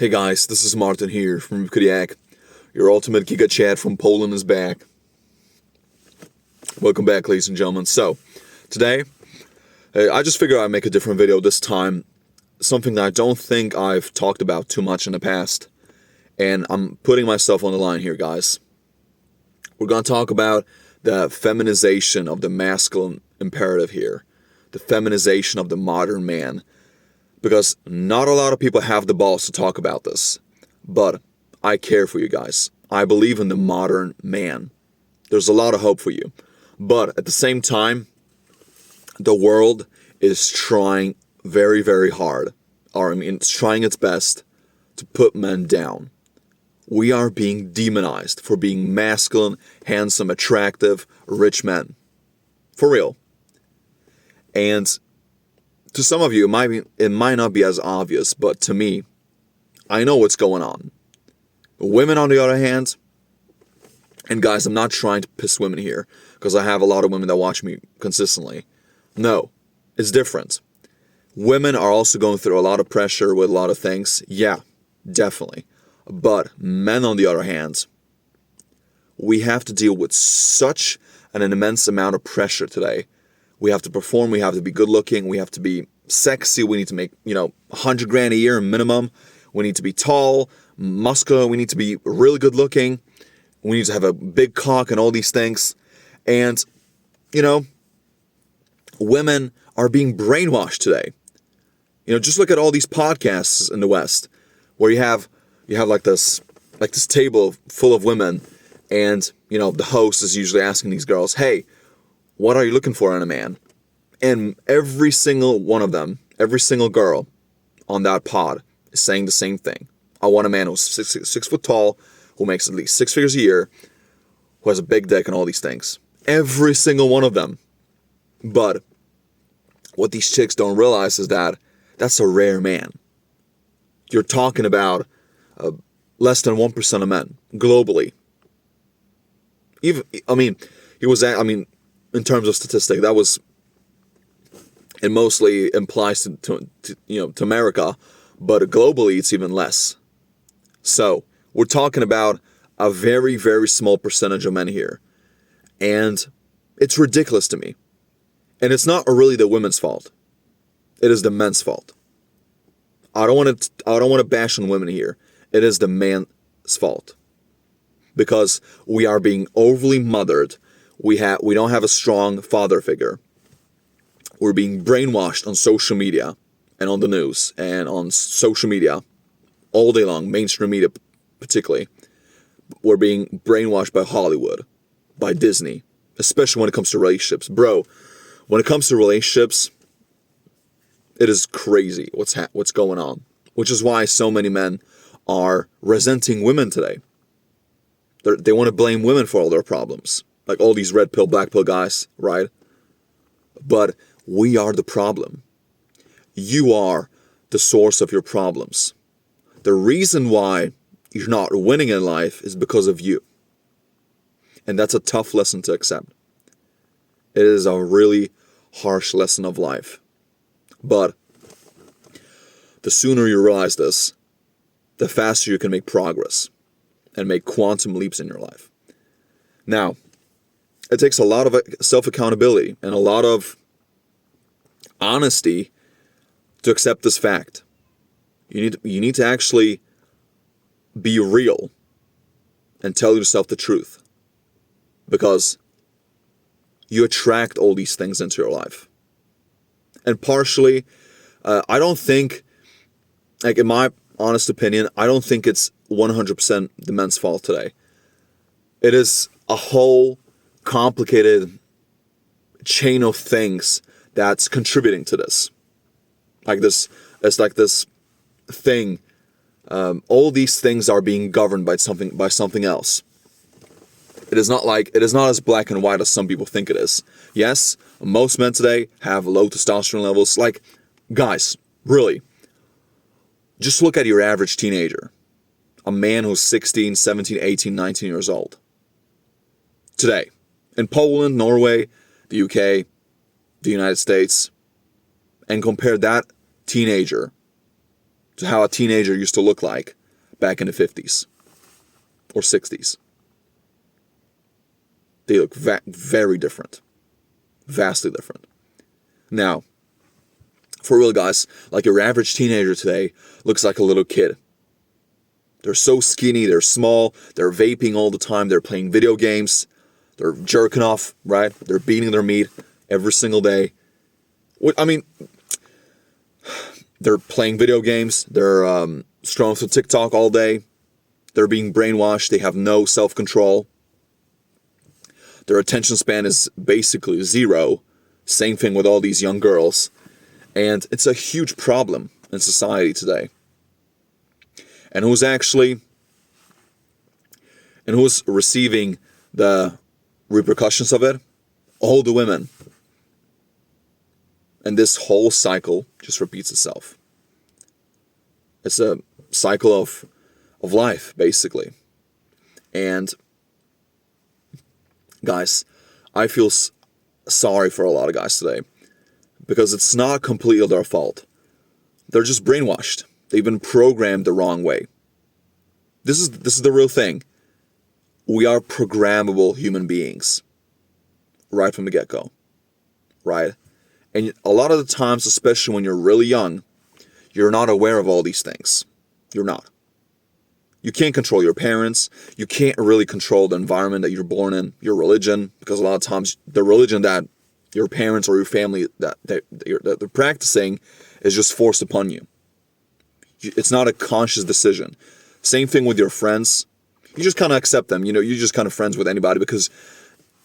Hey guys, this is Martin here from Kodiak. Your ultimate Giga Chat from Poland is back. Welcome back, ladies and gentlemen. So, today, I just figured I'd make a different video this time. Something that I don't think I've talked about too much in the past. And I'm putting myself on the line here, guys. We're going to talk about the feminization of the masculine imperative here. The feminization of the modern man. Because not a lot of people have the balls to talk about this. But I care for you guys. I believe in the modern man. There's a lot of hope for you. But at the same time, the world is trying very, very hard. It's trying its best to put men down. We are being demonized for being masculine, handsome, attractive, rich men. For real. And to some of you, it might not be as obvious, but to me, I know what's going on. Women, on the other hand, and guys, I'm not trying to piss women here, because I have a lot of women that watch me consistently. No, it's different. Women are also going through a lot of pressure with a lot of things. Yeah, definitely. But men, on the other hand, we have to deal with such an immense amount of pressure today. We have to perform, we have to be good looking, we have to be sexy, we need to make, 100 grand a year minimum. We need to be tall, muscular, we need to be really good looking. We need to have a big cock and all these things. And, women are being brainwashed today. Just look at all these podcasts in the West where you have like this table full of women, and, the host is usually asking these girls, hey, what are you looking for in a man? And every single one of them, every single girl on that pod is saying the same thing. I want a man who's six foot tall, who makes at least 6 figures a year, who has a big dick and all these things. Every single one of them. But what these chicks don't realize is that that's a rare man. You're talking about less than 1% of men globally. In terms of statistic, that was, it mostly implies to America, but globally it's even less. So we're talking about a very, very small percentage of men here, and it's ridiculous to me. And it's not really the women's fault; it is the men's fault. I don't want to bash on women here. It is the man's fault, because we are being overly mothered. We don't have a strong father figure. We're being brainwashed on social media and on the news and on social media all day long, mainstream media particularly. We're being brainwashed by Hollywood, by Disney, especially when it comes to relationships. Bro, when it comes to relationships, it is crazy what's going on, which is why so many men are resenting women today. They want to blame women for all their problems. Like all these red pill, black pill guys, right? But we are the problem. You are the source of your problems. The reason why you're not winning in life is because of you. And that's a tough lesson to accept. It is a really harsh lesson of life. But the sooner you realize this, the faster you can make progress and make quantum leaps in your life. Now, it takes a lot of self-accountability and a lot of honesty to accept this fact. You need to actually be real and tell yourself the truth, because you attract all these things into your life. And partially, I don't think, in my honest opinion, I don't think it's 100% the men's fault today. It is a whole complicated chain of things that's contributing to this. It's like this thing. All these things are being governed by something else. It is not as black and white as some people think it is. Yes, most men today have low testosterone levels. Like, guys, really, just look at your average teenager. A man who's 16, 17, 18, 19 years old. Today, in Poland, Norway, the UK, the United States, and compare that teenager to how a teenager used to look like back in the 50s or 60s. They look very different. Vastly different. Now, for real, guys, like your average teenager today looks like a little kid. They're so skinny, they're small, they're vaping all the time, they're playing video games, they're jerking off, right? They're beating their meat every single day. I mean, they're playing video games, they're scrolling through TikTok all day, they're being brainwashed, they have no self-control. Their attention span is basically zero. Same thing with all these young girls. And it's a huge problem in society today. And who's receiving the repercussions of it? All the women. And this whole cycle just repeats itself. It's a cycle of life, basically. And guys, I feel sorry for a lot of guys today, because it's not completely their fault. They're just brainwashed. They've been programmed the wrong way. This is the real thing. We are programmable human beings right from the get-go, right? And a lot of the times, especially when you're really young, you're not aware of all these things. You're not. You can't control your parents. You can't really control the environment that you're born in, your religion, because a lot of times the religion that your parents or your family that they're practicing is just forced upon you. It's not a conscious decision. Same thing with your friends. You just kind of accept them. You know, you're just kind of friends with anybody because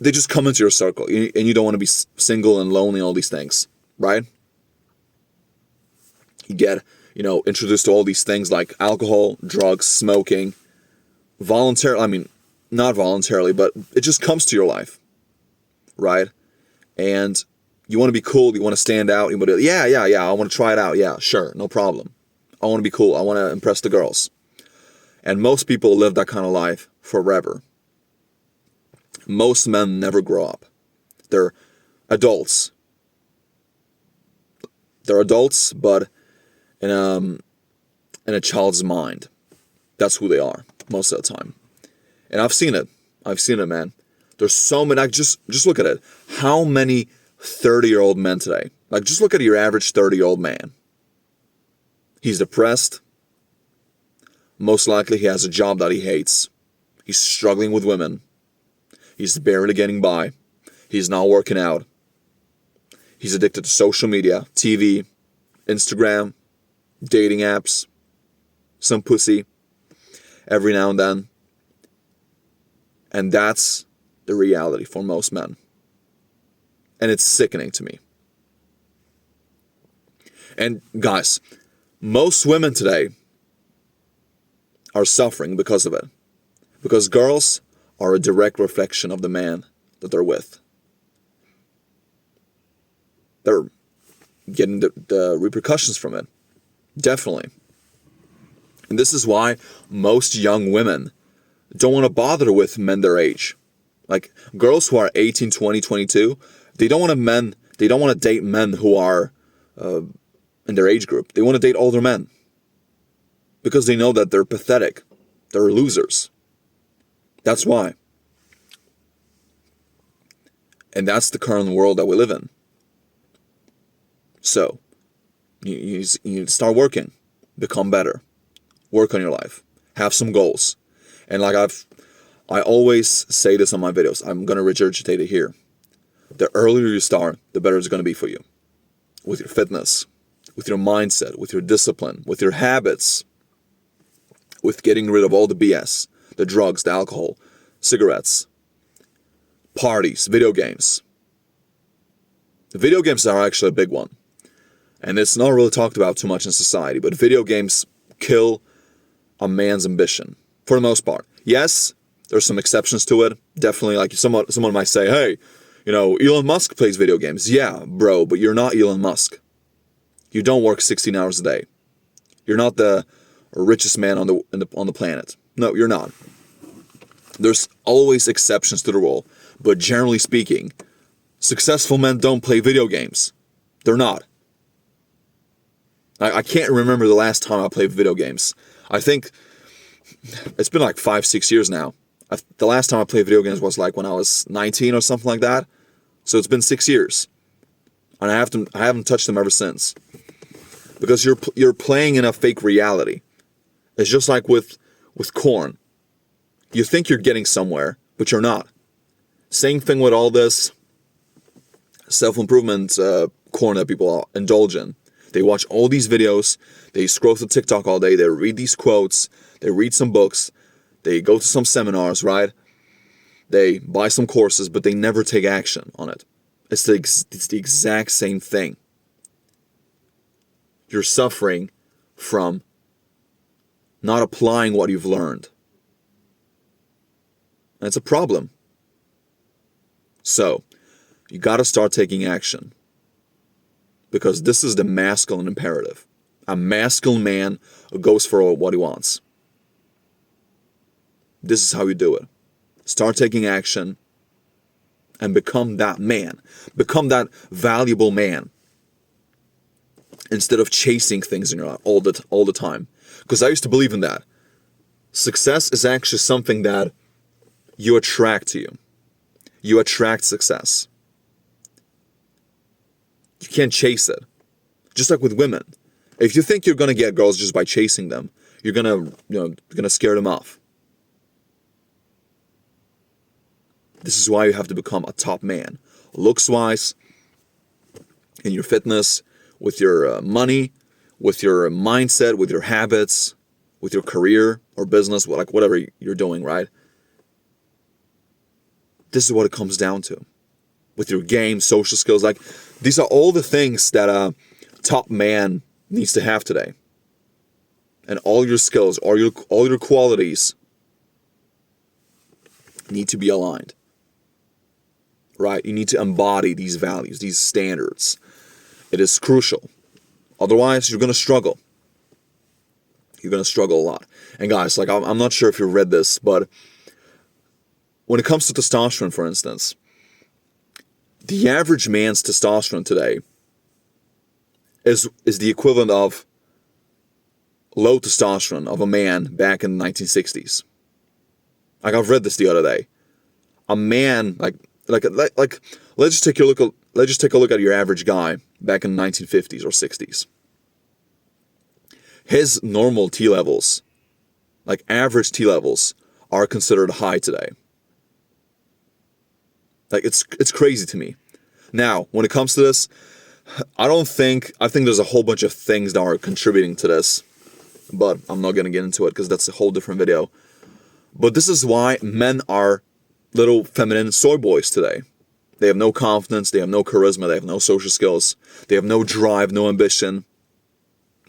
they just come into your circle, and you don't want to be single and lonely and all these things, right? You get, introduced to all these things like alcohol, drugs, smoking, not voluntarily, but it just comes to your life, right? And you want to be cool, you want to stand out, you want to, yeah, I want to try it out, yeah, sure, no problem. I want to be cool, I want to impress the girls. And most people live that kind of life forever. Most men never grow up. They're adults. They're adults, but in a child's mind. That's who they are most of the time. And I've seen it, man. There's so many. Just look at it. How many 30-year-old men today? Like, just look at your average 30-year-old man. He's depressed. Most likely he has a job that he hates. He's struggling with women. He's barely getting by. He's not working out. He's addicted to social media, TV, Instagram, dating apps, some pussy every now and then. And that's the reality for most men. And it's sickening to me. And guys, most women today are suffering because of it. Because girls are a direct reflection of the man that they're with. They're getting the repercussions from it. Definitely. And this is why most young women don't want to bother with men their age. Like, girls who are 18, 20, 22, they don't want to date men who are in their age group. They want to date older men. Because they know that they're pathetic. They're losers. That's why. And that's the current world that we live in. So, you need to start working. Become better. Work on your life. Have some goals. And like I always say this on my videos. I'm going to regurgitate it here. The earlier you start, the better it's going to be for you. With your fitness. With your mindset. With your discipline. With your habits. With getting rid of all the BS. The drugs, the alcohol, cigarettes, parties, video games. The video games are actually a big one. And it's not really talked about too much in society, but video games kill a man's ambition, for the most part. Yes, there's some exceptions to it. Definitely, like someone might say, hey, Elon Musk plays video games. Yeah, bro, but you're not Elon Musk. You don't work 16 hours a day. You're not the richest man on the planet. No, you're not. There's always exceptions to the rule, but generally speaking, successful men don't play video games. They're not. I can't remember the last time I played video games. I think it's been like 5, 6 years now. The last time I played video games was like when I was 19 or something like that. So it's been 6 years, and I haven't touched them ever since. Because you're playing in a fake reality. It's just like with corn. You think you're getting somewhere, but you're not. Same thing with all this self-improvement corn that people indulge in. They watch all these videos, they scroll through TikTok all day, they read these quotes, they read some books, they go to some seminars, right? They buy some courses, but they never take action on it. It's the exact same thing. You're suffering from not applying what you've learned. And it's a problem. So, you got to start taking action. Because this is the masculine imperative. A masculine man goes for what he wants. This is how you do it. Start taking action and become that man. Become that valuable man. Instead of chasing things in your life all the time. Because I used to believe in that. Success is actually something that you attract to you. You attract success. You can't chase it. Just like with women. If you think you're going to get girls just by chasing them, you're going to scare them off. This is why you have to become a top man. Looks-wise, in your fitness, with your money, with your mindset, with your habits, with your career or business, like whatever you're doing, right? This is what it comes down to. With your game, social skills, like these are all the things that a top man needs to have today. And all your skills, all your qualities need to be aligned. Right? You need to embody these values, these standards. It is crucial. Otherwise, you're going to struggle. You're going to struggle a lot. And guys, like I'm not sure if you read this, but when it comes to testosterone, for instance, the average man's testosterone today is the equivalent of low testosterone of a man back in the 1960s. Like I've read this the other day. A man like let's just take a look at your average guy back in the 1950s or 60s. His normal T levels, like average T levels, are considered high today. Like it's crazy to me. Now, when it comes to this, I think there's a whole bunch of things that are contributing to this, but I'm not gonna get into it because that's a whole different video. But this is why men are little feminine soy boys today. They have no confidence, they have no charisma, they have no social skills, they have no drive, no ambition.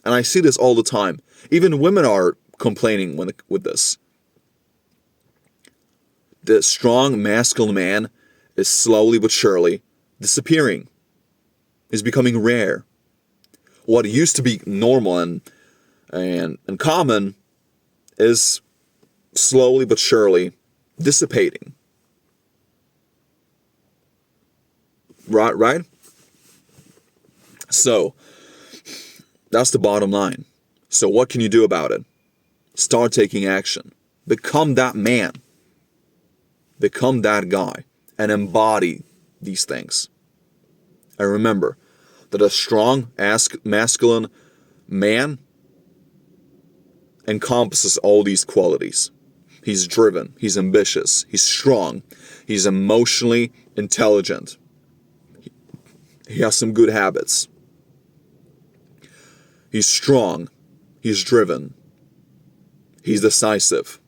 And I see this all the time. Even women are complaining with this. The strong masculine man is slowly but surely disappearing. Is becoming rare. What used to be normal and common is slowly but surely dissipating. Right? So, that's the bottom line. So what can you do about it? Start taking action. Become that man. Become that guy. And embody these things. And remember that a strong, masculine man encompasses all these qualities. He's driven. He's ambitious. He's strong. He's emotionally intelligent. He has some good habits. He's strong. He's driven. He's decisive.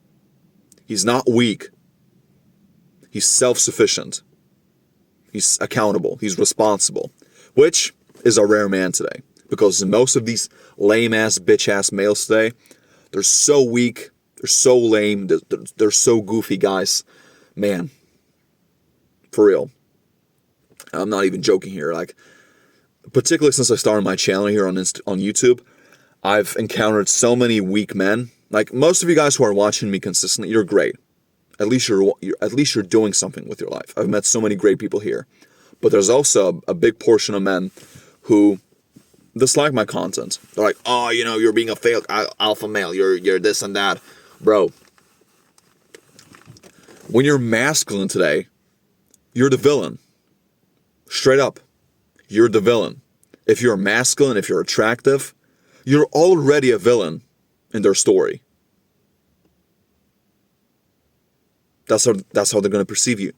He's not weak. He's self-sufficient. He's accountable. He's responsible. Which is a rare man today. Because most of these lame-ass, bitch-ass males today, they're so weak. They're so lame. They're so goofy, guys. Man. For real. I'm not even joking here. Like, particularly since I started my channel here on YouTube, I've encountered so many weak men. Like, most of you guys who are watching me consistently, you're great. At least you're doing something with your life. I've met so many great people here. But there's also a big portion of men who dislike my content. They're like, oh, you're being a failed alpha male. You're this and that. Bro, when you're masculine today, you're the villain. Straight up. You're the villain. If you're masculine, if you're attractive, you're already a villain in their story. That's how they're going to perceive you.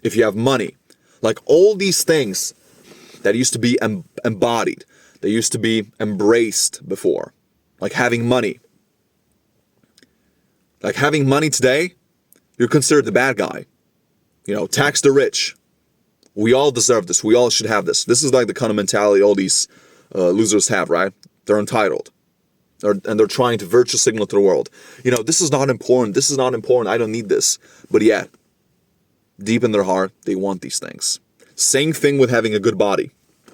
If you have money, like all these things that used to be embodied, they used to be embraced before, like having money. Like having money today, you're considered the bad guy. Tax the rich. We all deserve this. We all should have this. This is like the kind of mentality all these losers have, right? They're entitled. And they're trying to virtue signal to the world. This is not important. This is not important. I don't need this. But yet, deep in their heart, they want these things. Same thing with having a good body.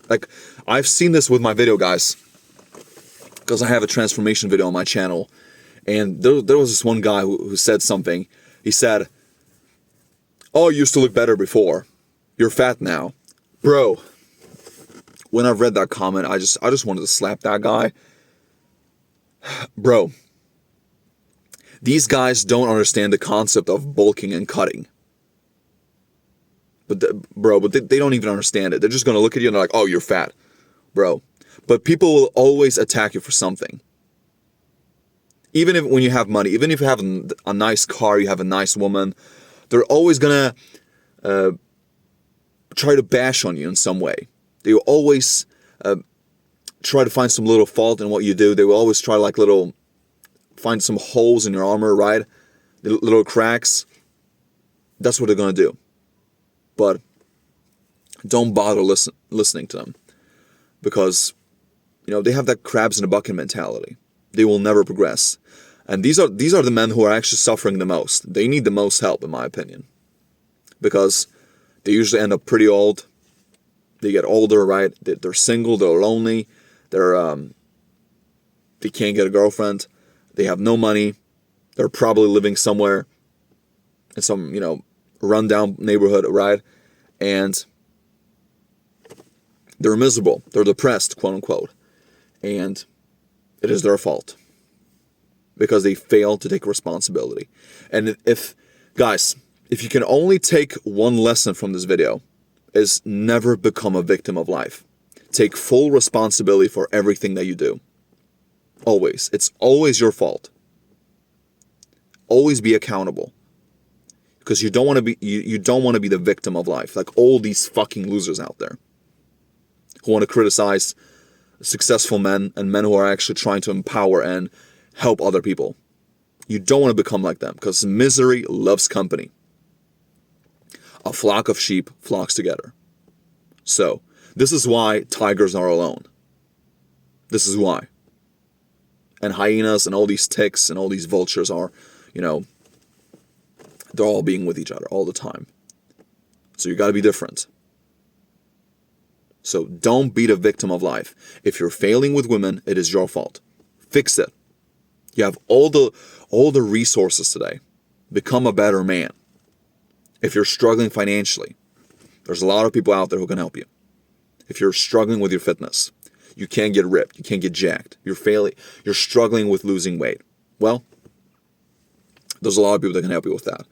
Like, I've seen this with my video, guys. Because I have a transformation video on my channel. And there was this one guy who said something. He said, oh, you used to look better before. You're fat now. Bro, when I read that comment, I just wanted to slap that guy. Bro, these guys don't understand the concept of bulking and cutting. But they don't even understand it. They're just going to look at you and they're like, oh, you're fat. Bro. But people will always attack you for something. Even when you have money, even if you have a nice car, you have a nice woman, they're always going to try to bash on you in some way. They will always try to find some little fault in what you do. They will always try find some holes in your armor, right? Little cracks. That's what they're going to do. But don't bother listening to them. Because, they have that crabs in a bucket mentality. They will never progress. And these are the men who are actually suffering the most. They need the most help, in my opinion. Because they usually end up pretty old. They get older, right? They're single, they're lonely, they can't get a girlfriend, they have no money, they're probably living somewhere in some, rundown neighborhood, right? And they're miserable, they're depressed, quote unquote. And it is their fault. Because they fail to take responsibility. And guys, if you can only take one lesson from this video, is never become a victim of life. Take full responsibility for everything that you do. Always. It's always your fault. Always be accountable. Because you don't want to be the victim of life, like all these fucking losers out there who want to criticize successful men and men who are actually trying to empower and help other people. You don't want to become like them, because misery loves company. A flock of sheep flocks together. So, this is why tigers are alone. This is why. And hyenas and all these ticks and all these vultures are, they're all being with each other all the time. So you got to be different. So don't be the victim of life. If you're failing with women, it is your fault. Fix it. You have all the resources today. Become a better man. If you're struggling financially, there's a lot of people out there who can help you. If you're struggling with your fitness, you can't get ripped, you can't get jacked, you're struggling with losing weight. Well, there's a lot of people that can help you with that.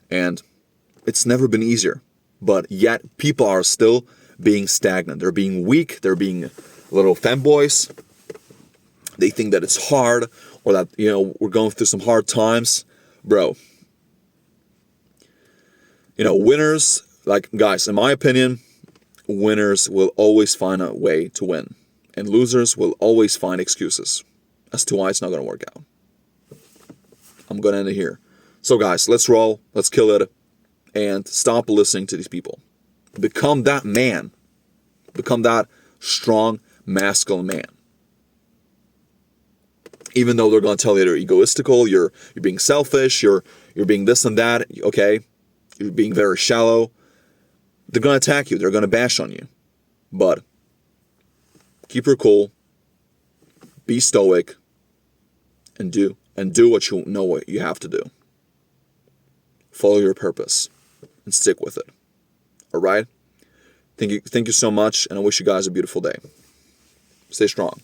And it's never been easier. But yet, people are still being stagnant. They're being weak, they're being little femboys. They think that it's hard, or that, we're going through some hard times. Bro, winners, guys, in my opinion, winners will always find a way to win. And losers will always find excuses as to why it's not going to work out. I'm going to end it here. So guys, let's roll, let's kill it, and stop listening to these people. Become that man. Become that strong, masculine man. Even though they're going to tell you you're egoistical, you're being selfish, you're being this and that, okay? You're being very shallow. They're going to attack you. They're going to bash on you. But keep your cool. Be stoic. And do what you know what you have to do. Follow your purpose. And stick with it. All right? Thank you so much. And I wish you guys a beautiful day. Stay strong.